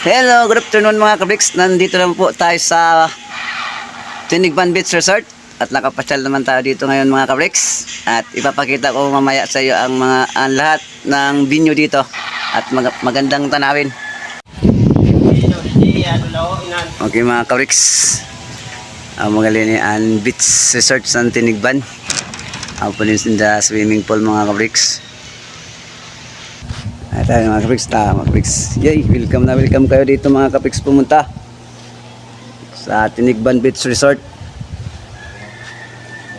Hello, good afternoon mga kabriks. Nandito naman po tayo sa Tinigban Beach Resort at nakapasyal naman tayo dito ngayon mga kabriks. At ipapakita ko mamaya sa iyo ang lahat ng venue dito at magandang tanawin. Okay mga kabriks, ang Magalingan Beach Resort sa Tinigban. Ang pulis in the swimming pool mga kabriks. Ay tayo mga kapiks, mga kapiks. Yay, welcome kayo dito mga kapiks pumunta sa Tinigban Beach Resort.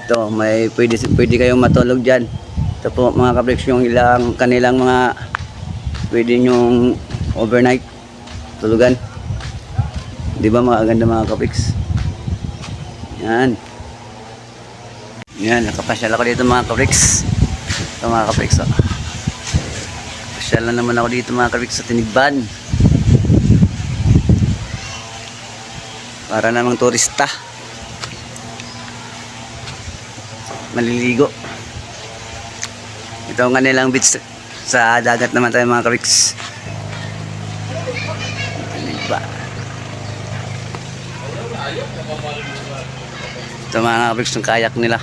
Ito, may pwede kayong matulog dyan. Ito po mga kapiks yung kanilang mga pwede nyong overnight tulugan. Di ba mga ganda mga kapiks? Yan. Yan, nakapasyal ako dito mga kapiks. Ito mga kapiks, oh. Pasyal na naman ako dito mga kapiks sa Tinigban. Para namang turista. Maliligo. Ito ang kanilang beach sa dagat naman tayo mga kapiks. Tinigban. Ito mga kapiks yung kayak nila.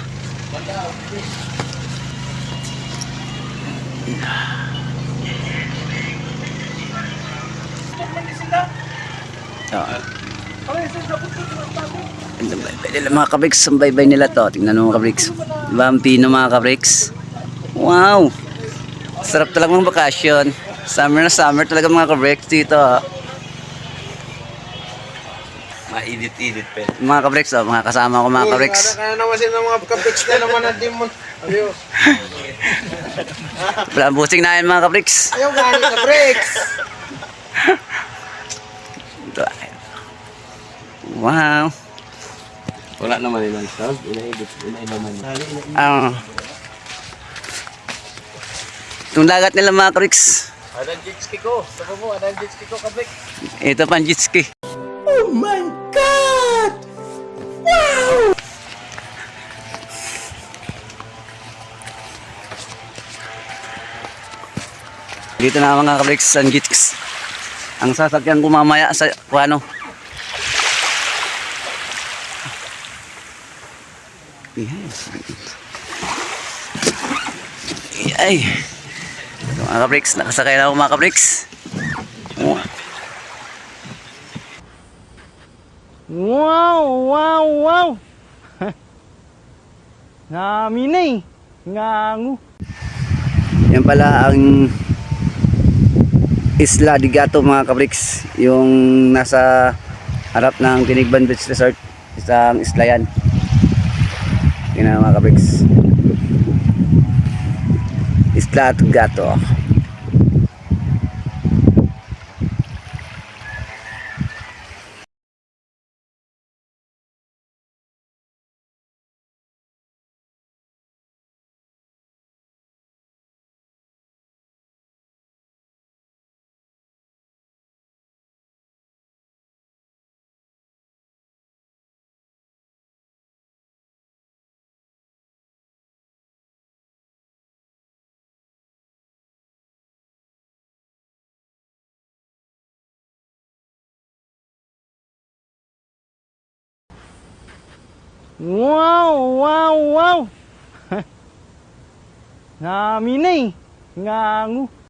Mga kabriks, ang baybay nila to. Tingnan mo mga kabriks. Diba ang pino mga kabriks? Wow! Sarap talaga ng bakasyon. Summer na summer talaga mga kabriks dito. Maidit-idit pa. Mga kabriks, oh, mga kasama ko mga kabriks. Kaya naman sila mga kabriks na naman na demon. Adios. Wala busing na yun mga kabriks. Ayaw gani kabriks. Wow! Wala naman ilang sound. Inaidit naman. Itong dagat nila mga kabriks. Adan jet ski ko. Sabi mo, adan jet ski ko kabriks. Ito pang jet ski. Oh my God! Wow! Dito na mga kabriks sa jet ski. Ang sasakyan ko mamaya sa ano. Yes. Ay. Ito mga kabriks, nakasakay na ako mga kabriks. Wow, wow, wow. Naminay. Ngangu. Yan pala ang Isla de Gato mga kabriks. Yung nasa harap ng Tinigban Beach Resort. Isang isla yan. Yan mga kabriks. Isla de Gato. Wow, wow, wow. Naminay. Ngangu.